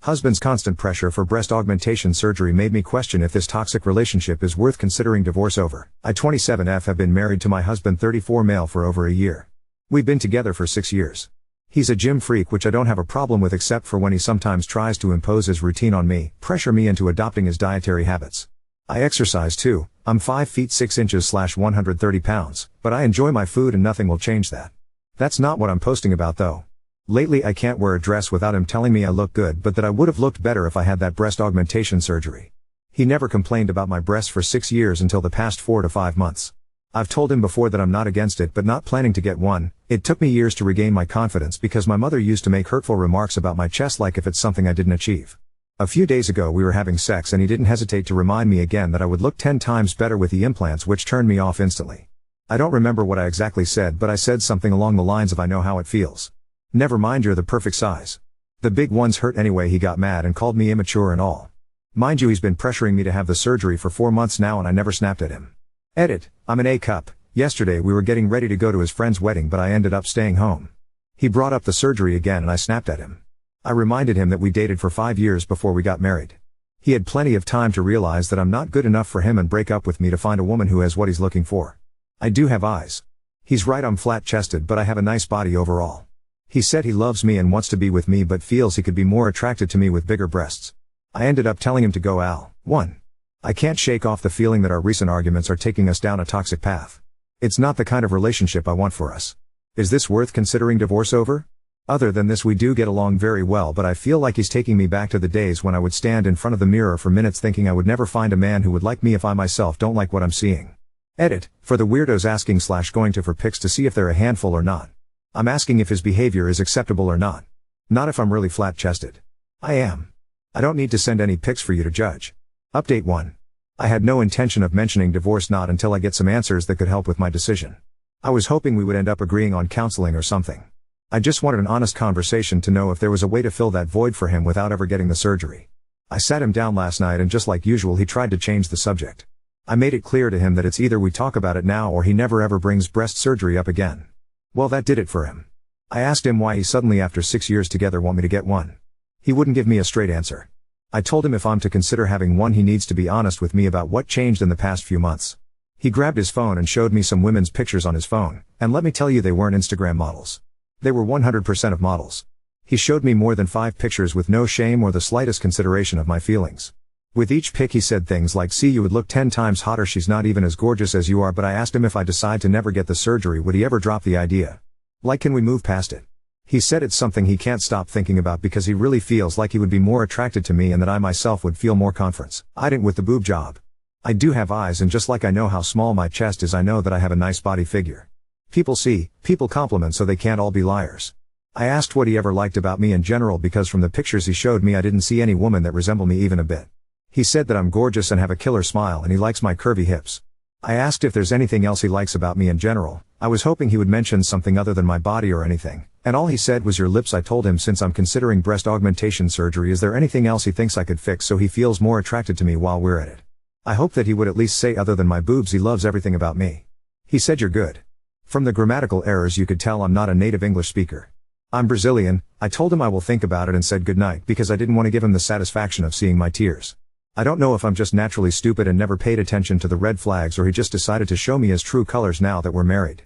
Husband's constant pressure for breast augmentation surgery made me question if this toxic relationship is worth considering divorce over. I 27F have been married to my husband 34 male for over a year. We've been together for 6 years. He's a gym freak, which I don't have a problem with except for when he sometimes tries to impose his routine on me, pressure me into adopting his dietary habits. I exercise too. I'm 5 feet 6 inches / 130 pounds, but I enjoy my food and nothing will change that. That's not what I'm posting about though. Lately I can't wear a dress without him telling me I look good, but that I would have looked better if I had that breast augmentation surgery. He never complained about my breasts for 6 years until the past 4 to 5 months. I've told him before that I'm not against it but not planning to get one. It took me years to regain my confidence because my mother used to make hurtful remarks about my chest like if it's something I didn't achieve. A few days ago we were having sex and he didn't hesitate to remind me again that I would look 10 times better with the implants, which turned me off instantly. I don't remember what I exactly said, but I said something along the lines of I know how it feels. Never mind, you're the perfect size. The big ones hurt anyway. He got mad and called me immature and all. Mind you, he's been pressuring me to have the surgery for 4 months now and I never snapped at him. Edit, I'm an A cup. Yesterday we were getting ready to go to his friend's wedding but I ended up staying home. He brought up the surgery again and I snapped at him. I reminded him that we dated for 5 years before we got married. He had plenty of time to realize that I'm not good enough for him and break up with me to find a woman who has what he's looking for. I do have eyes. He's right, I'm flat-chested but I have a nice body overall. He said he loves me and wants to be with me but feels he could be more attracted to me with bigger breasts. I ended up telling him to go Al. 1. I can't shake off the feeling that our recent arguments are taking us down a toxic path. It's not the kind of relationship I want for us. Is this worth considering divorce over? Other than this, we do get along very well, but I feel like he's taking me back to the days when I would stand in front of the mirror for minutes thinking I would never find a man who would like me if I myself don't like what I'm seeing. Edit, for the weirdos asking / going to for pics to see if they're a handful or not. I'm asking if his behavior is acceptable or not. Not if I'm really flat-chested. I am. I don't need to send any pics for you to judge. Update 1. I had no intention of mentioning divorce, not until I get some answers that could help with my decision. I was hoping we would end up agreeing on counseling or something. I just wanted an honest conversation to know if there was a way to fill that void for him without ever getting the surgery. I sat him down last night and just like usual he tried to change the subject. I made it clear to him that it's either we talk about it now or he never ever brings breast surgery up again. Well, that did it for him. I asked him why he suddenly after 6 years together want me to get one. He wouldn't give me a straight answer. I told him if I'm to consider having one he needs to be honest with me about what changed in the past few months. He grabbed his phone and showed me some women's pictures on his phone, and let me tell you they weren't Instagram models. They were 100% of models. He showed me more than 5 pictures with no shame or the slightest consideration of my feelings. With each pic he said things like, see, you would look 10 times hotter, she's not even as gorgeous as you are, but I asked him if I decide to never get the surgery would he ever drop the idea. Like, can we move past it? He said it's something he can't stop thinking about because he really feels like he would be more attracted to me and that I myself would feel more confidence. I didn't with the boob job. I do have eyes, and just like I know how small my chest is, I know that I have a nice body figure. People see, people compliment, so they can't all be liars. I asked what he ever liked about me in general because from the pictures he showed me I didn't see any woman that resembled me even a bit. He said that I'm gorgeous and have a killer smile and he likes my curvy hips. I asked if there's anything else he likes about me in general. I was hoping he would mention something other than my body or anything, and all he said was your lips. I told him since I'm considering breast augmentation surgery, is there anything else he thinks I could fix so he feels more attracted to me while we're at it? I hope that he would at least say other than my boobs he loves everything about me. He said you're good. From the grammatical errors you could tell I'm not a native English speaker. I'm Brazilian. I told him I will think about it and said goodnight because I didn't want to give him the satisfaction of seeing my tears. I don't know if I'm just naturally stupid and never paid attention to the red flags or he just decided to show me his true colors now that we're married.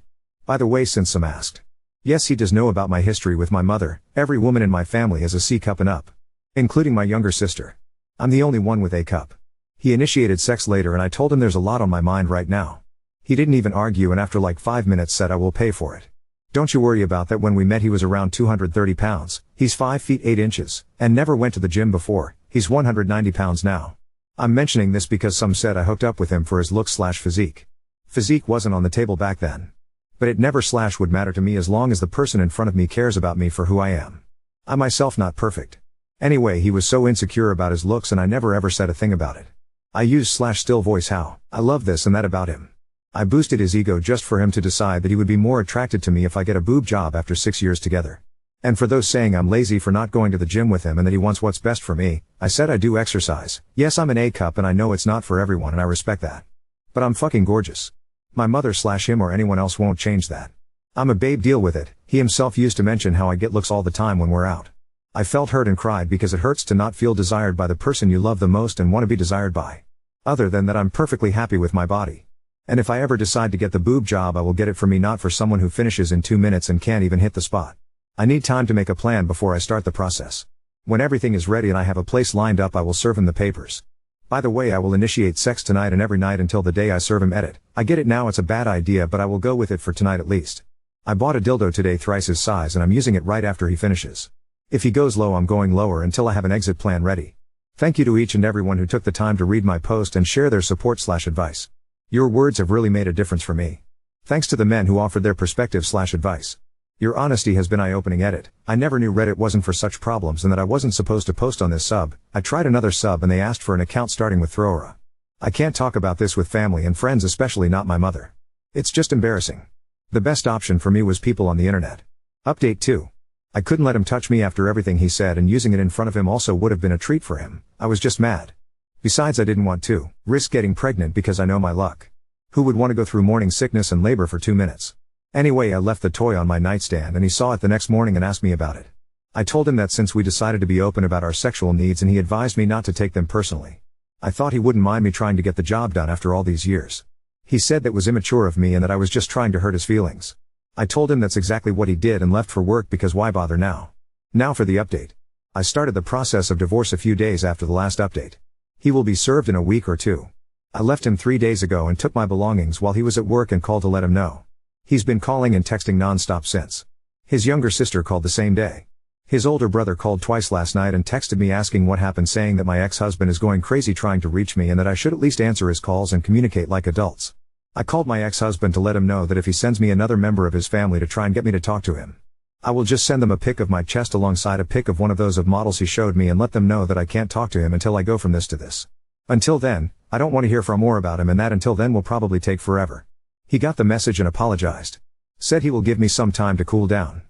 By the way, since some asked. Yes, he does know about my history with my mother. Every woman in my family has a C cup and up. Including my younger sister. I'm the only one with A cup. He initiated sex later and I told him there's a lot on my mind right now. He didn't even argue and after like 5 minutes said I will pay for it. Don't you worry about that. When we met he was around 230 pounds, he's 5 feet 8 inches, and never went to the gym before. He's 190 pounds now. I'm mentioning this because some said I hooked up with him for his looks/physique. Physique wasn't on the table back then. But it never / would matter to me as long as the person in front of me cares about me for who I am. I myself not perfect. Anyway, he was so insecure about his looks and I never ever said a thing about it. I used /still voice how I love this and that about him. I boosted his ego just for him to decide that he would be more attracted to me if I get a boob job after 6 years together. And for those saying I'm lazy for not going to the gym with him and that he wants what's best for me, I said I do exercise. Yes, I'm an A cup and I know it's not for everyone and I respect that. But I'm fucking gorgeous. My mother / him or anyone else won't change that. I'm a babe, deal with it. He himself used to mention how I get looks all the time when we're out. I felt hurt and cried because it hurts to not feel desired by the person you love the most and want to be desired by. Other than that, I'm perfectly happy with my body. And if I ever decide to get the boob job, I will get it for me, not for someone who finishes in 2 minutes and can't even hit the spot. I need time to make a plan before I start the process. When everything is ready and I have a place lined up, I will serve him the papers. By the way, I will initiate sex tonight and every night until the day I serve him. Edit. I get it now, it's a bad idea, but I will go with it for tonight at least. I bought a dildo today thrice his size and I'm using it right after he finishes. If he goes low, I'm going lower until I have an exit plan ready. Thank you to each and everyone who took the time to read my post and share their support/advice. Your words have really made a difference for me. Thanks to the men who offered their perspective/advice. Your honesty has been eye-opening. Edit. I never knew Reddit wasn't for such problems and that I wasn't supposed to post on this sub. I tried another sub and they asked for an account starting with Throra. I can't talk about this with family and friends, especially not my mother. It's just embarrassing. The best option for me was people on the internet. Update 2. I couldn't let him touch me after everything he said, and using it in front of him also would have been a treat for him. I was just mad. Besides, I didn't want to risk getting pregnant because I know my luck. Who would want to go through morning sickness and labor for 2 minutes? Anyway, I left the toy on my nightstand and he saw it the next morning and asked me about it. I told him that since we decided to be open about our sexual needs, and he advised me not to take them personally. I thought he wouldn't mind me trying to get the job done after all these years. He said that was immature of me and that I was just trying to hurt his feelings. I told him that's exactly what he did and left for work because why bother now? Now for the update. I started the process of divorce a few days after the last update. He will be served in a week or 2. I left him 3 days ago and took my belongings while he was at work and called to let him know. He's been calling and texting non-stop since. His younger sister called the same day. His older brother called twice last night and texted me asking what happened, saying that my ex-husband is going crazy trying to reach me and that I should at least answer his calls and communicate like adults. I called my ex-husband to let him know that if he sends me another member of his family to try and get me to talk to him, I will just send them a pic of my chest alongside a pic of one of those of models he showed me and let them know that I can't talk to him until I go from this to this. Until then, I don't want to hear more about him, and that until then will probably take forever. He got the message and apologized. Said he will give me some time to cool down.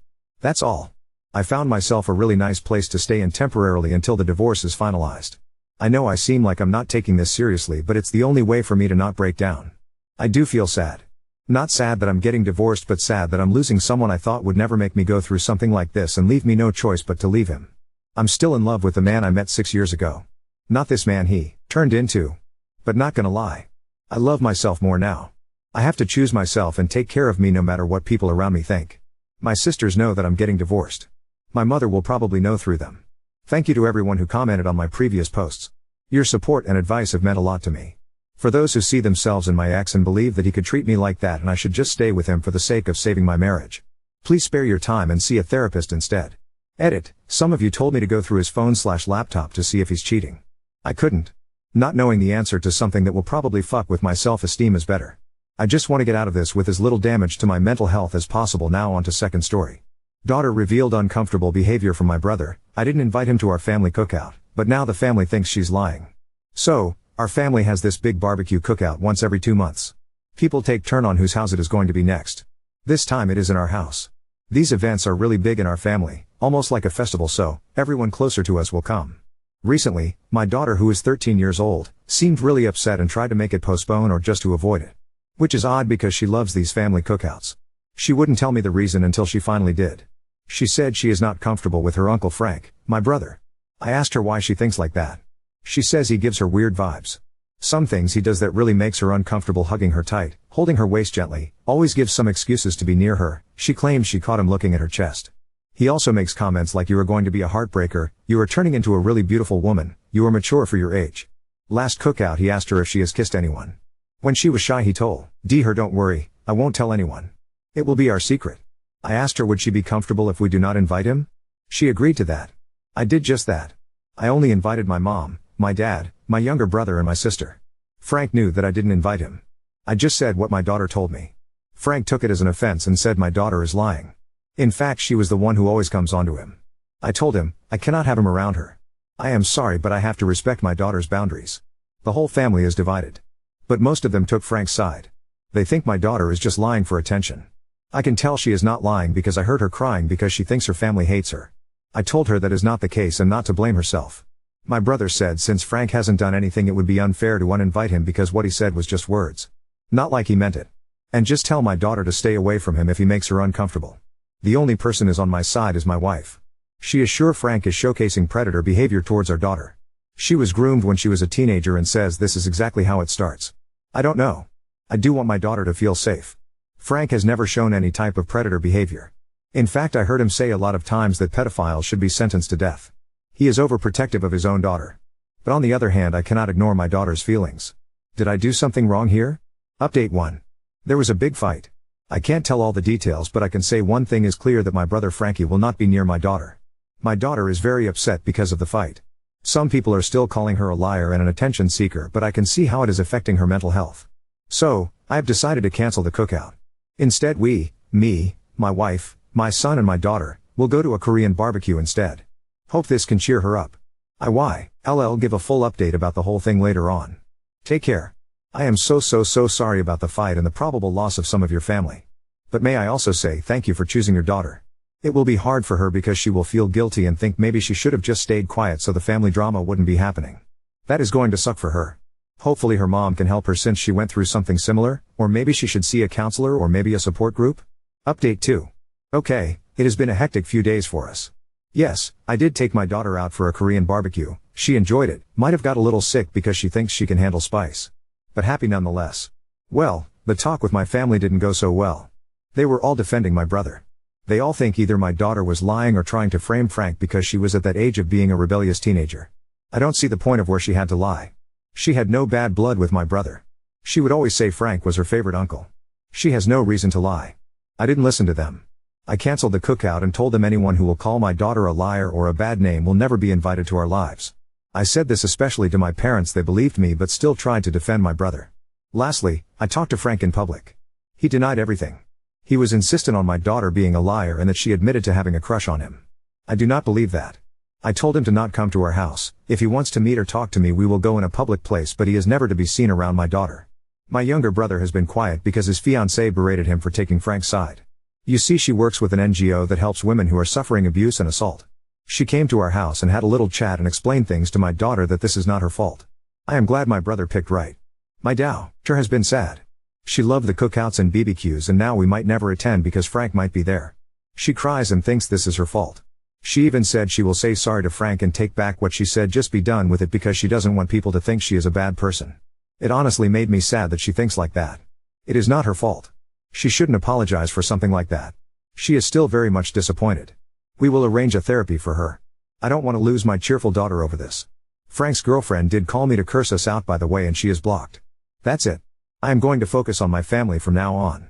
That's all. I found myself a really nice place to stay in temporarily until the divorce is finalized. I know I seem like I'm not taking this seriously, but it's the only way for me to not break down. I do feel sad. Not sad that I'm getting divorced, but sad that I'm losing someone I thought would never make me go through something like this and leave me no choice but to leave him. I'm still in love with the man I met 6 years ago. Not this man he turned into. But not gonna lie. I love myself more now. I have to choose myself and take care of me no matter what people around me think. My sisters know that I'm getting divorced. My mother will probably know through them. Thank you to everyone who commented on my previous posts. Your support and advice have meant a lot to me. For those who see themselves in my ex and believe that he could treat me like that and I should just stay with him for the sake of saving my marriage, please spare your time and see a therapist instead. Edit. Some of you told me to go through his phone/laptop to see if he's cheating. I couldn't. Not knowing the answer to something that will probably fuck with my self-esteem is better. I just want to get out of this with as little damage to my mental health as possible. Now on to second story. Daughter revealed uncomfortable behavior from my brother. I didn't invite him to our family cookout, but now the family thinks she's lying. So, our family has this big barbecue cookout once every 2 months. People take turn on whose house it is going to be next. This time it is in our house. These events are really big in our family, almost like a festival, so everyone closer to us will come. Recently, my daughter, who is 13 years old, seemed really upset and tried to make it postpone or just to avoid it. Which is odd because she loves these family cookouts. She wouldn't tell me the reason until she finally did. She said she is not comfortable with her Uncle Frank, my brother. I asked her why she thinks like that. She says he gives her weird vibes. Some things he does that really makes her uncomfortable, hugging her tight, holding her waist gently, always gives some excuses to be near her. She claims she caught him looking at her chest. He also makes comments like, "You are going to be a heartbreaker, you are turning into a really beautiful woman, you are mature for your age." Last cookout he asked her if she has kissed anyone. When she was shy he told her, "Don't worry, I won't tell anyone. It will be our secret." I asked her would she be comfortable if we do not invite him? She agreed to that. I did just that. I only invited my mom, my dad, my younger brother and my sister. Frank knew that I didn't invite him. I just said what my daughter told me. Frank took it as an offense and said my daughter is lying. In fact, she was the one who always comes onto him. I told him, I cannot have him around her. I am sorry, but I have to respect my daughter's boundaries. The whole family is divided. But most of them took Frank's side. They think my daughter is just lying for attention. I can tell she is not lying because I heard her crying because she thinks her family hates her. I told her that is not the case and not to blame herself. My brother said since Frank hasn't done anything it would be unfair to uninvite him because what he said was just words. Not like he meant it. And just tell my daughter to stay away from him if he makes her uncomfortable. The only person is on my side is my wife. She is sure Frank is showcasing predator behavior towards our daughter. She was groomed when she was a teenager and says this is exactly how it starts. I don't know. I do want my daughter to feel safe. Frank has never shown any type of predator behavior. In fact, I heard him say a lot of times that pedophiles should be sentenced to death. He is overprotective of his own daughter. But on the other hand, I cannot ignore my daughter's feelings. Did I do something wrong here? Update 1. There was a big fight. I can't tell all the details, but I can say one thing is clear, that my brother Frankie will not be near my daughter. My daughter is very upset because of the fight. Some people are still calling her a liar and an attention seeker, but I can see how it is affecting her mental health. So, I have decided to cancel the cookout. Instead me, my wife, my son and my daughter, will go to a Korean barbecue instead. Hope this can cheer her up. I'll give a full update about the whole thing later on. Take care. I am so sorry about the fight and the probable loss of some of your family. But may I also say thank you for choosing your daughter. It will be hard for her because she will feel guilty and think maybe she should have just stayed quiet so the family drama wouldn't be happening. That is going to suck for her. Hopefully her mom can help her since she went through something similar, or maybe she should see a counselor or maybe a support group. Update 2. Okay, it has been a hectic few days for us. Yes, I did take my daughter out for a Korean barbecue. She enjoyed it, might have got a little sick because she thinks she can handle spice. But happy nonetheless. Well, the talk with my family didn't go so well. They were all defending my brother. They all think either my daughter was lying or trying to frame Frank because she was at that age of being a rebellious teenager. I don't see the point of where she had to lie. She had no bad blood with my brother. She would always say Frank was her favorite uncle. She has no reason to lie. I didn't listen to them. I canceled the cookout and told them anyone who will call my daughter a liar or a bad name will never be invited to our lives. I said this especially to my parents. They believed me but still tried to defend my brother. Lastly, I talked to Frank in public. He denied everything. He was insistent on my daughter being a liar and that she admitted to having a crush on him. I do not believe that. I told him to not come to our house. If he wants to meet or talk to me, we will go in a public place, but he is never to be seen around my daughter. My younger brother has been quiet because his fiancée berated him for taking Frank's side. You see, she works with an NGO that helps women who are suffering abuse and assault. She came to our house and had a little chat and explained things to my daughter that this is not her fault. I am glad my brother picked right. My daughter has been sad. She loved the cookouts and BBQs and now we might never attend because Frank might be there. She cries and thinks this is her fault. She even said she will say sorry to Frank and take back what she said, just be done with it, because she doesn't want people to think she is a bad person. It honestly made me sad that she thinks like that. It is not her fault. She shouldn't apologize for something like that. She is still very much disappointed. We will arrange a therapy for her. I don't want to lose my cheerful daughter over this. Frank's girlfriend did call me to curse us out, by the way, and she is blocked. That's it. I am going to focus on my family from now on.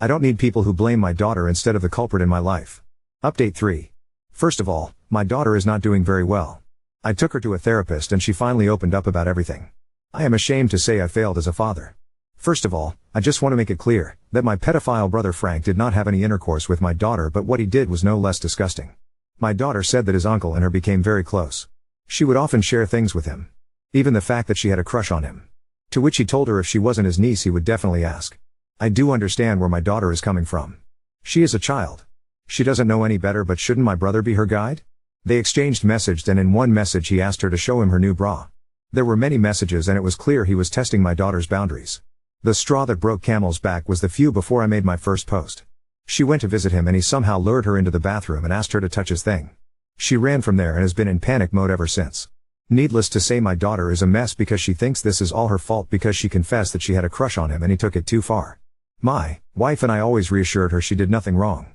I don't need people who blame my daughter instead of the culprit in my life. Update 3. First of all, my daughter is not doing very well. I took her to a therapist and she finally opened up about everything. I am ashamed to say I failed as a father. First of all, I just want to make it clear that my pedophile brother Frank did not have any intercourse with my daughter, but what he did was no less disgusting. My daughter said that his uncle and her became very close. She would often share things with him. Even the fact that she had a crush on him. To which he told her if she wasn't his niece he would definitely ask. I do understand where my daughter is coming from. She is a child. She doesn't know any better, but shouldn't my brother be her guide? They exchanged messages and in one message he asked her to show him her new bra. There were many messages and it was clear he was testing my daughter's boundaries. The straw that broke camel's back was the few before I made my first post. She went to visit him and he somehow lured her into the bathroom and asked her to touch his thing. She ran from there and has been in panic mode ever since. Needless to say, my daughter is a mess because she thinks this is all her fault because she confessed that she had a crush on him and he took it too far. My wife and I always reassured her she did nothing wrong.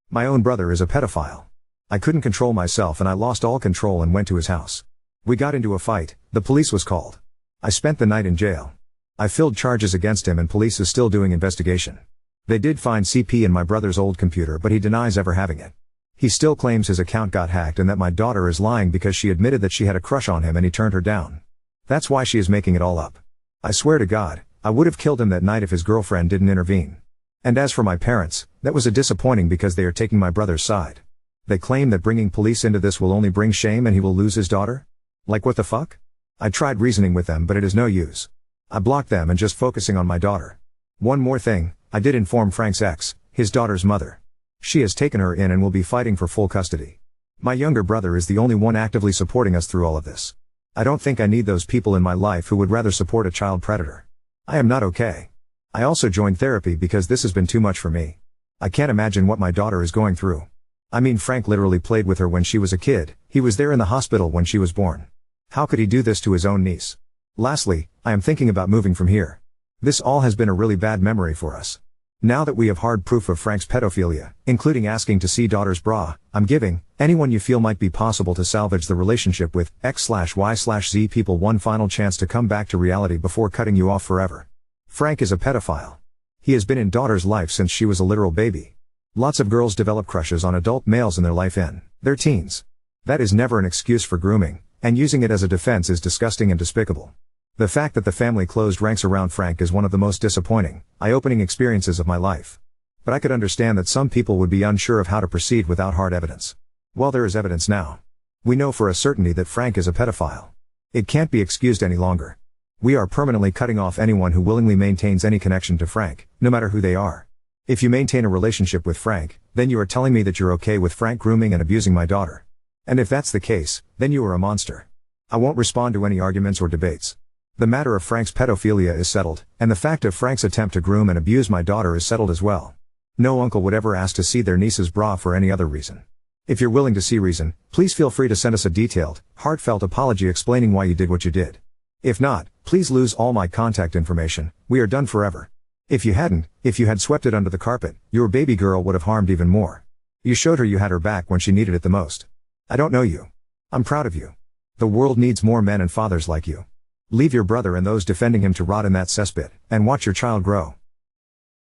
My own brother is a pedophile. I couldn't control myself and I lost all control and went to his house. We got into a fight, the police was called. I spent the night in jail. I filed charges against him and police is still doing investigation. They did find CP in my brother's old computer, but he denies ever having it. He still claims his account got hacked and that my daughter is lying because she admitted that she had a crush on him and he turned her down. That's why she is making it all up. I swear to God, I would have killed him that night if his girlfriend didn't intervene. And as for my parents, that was a disappointing because they are taking my brother's side. They claim that bringing police into this will only bring shame and he will lose his daughter? Like what the fuck? I tried reasoning with them but it is no use. I blocked them and just focusing on my daughter. One more thing, I did inform Frank's ex, his daughter's mother. She has taken her in and will be fighting for full custody. My younger brother is the only one actively supporting us through all of this. I don't think I need those people in my life who would rather support a child predator. I am not okay. I also joined therapy because this has been too much for me. I can't imagine what my daughter is going through. I mean, Frank literally played with her when she was a kid, he was there in the hospital when she was born. How could he do this to his own niece? Lastly, I am thinking about moving from here. This all has been a really bad memory for us. Now that we have hard proof of Frank's pedophilia, including asking to see daughter's bra, I'm giving anyone you feel might be possible to salvage the relationship with X/Y/Z people one final chance to come back to reality before cutting you off forever. Frank is a pedophile. He has been in daughter's life since she was a literal baby. Lots of girls develop crushes on adult males in their life in their teens. That is never an excuse for grooming, and using it as a defense is disgusting and despicable. The fact that the family closed ranks around Frank is one of the most disappointing, eye-opening experiences of my life. But I could understand that some people would be unsure of how to proceed without hard evidence. Well, there is evidence now. We know for a certainty that Frank is a pedophile. It can't be excused any longer. We are permanently cutting off anyone who willingly maintains any connection to Frank, no matter who they are. If you maintain a relationship with Frank, then you are telling me that you're okay with Frank grooming and abusing my daughter. And if that's the case, then you are a monster. I won't respond to any arguments or debates. The matter of Frank's pedophilia is settled, and the fact of Frank's attempt to groom and abuse my daughter is settled as well. No uncle would ever ask to see their niece's bra for any other reason. If you're willing to see reason, please feel free to send us a detailed, heartfelt apology explaining why you did what you did. If not, please lose all my contact information, we are done forever. If you had swept it under the carpet, your baby girl would have harmed even more. You showed her you had her back when she needed it the most. I don't know you. I'm proud of you. The world needs more men and fathers like you. Leave your brother and those defending him to rot in that cesspit, and watch your child grow.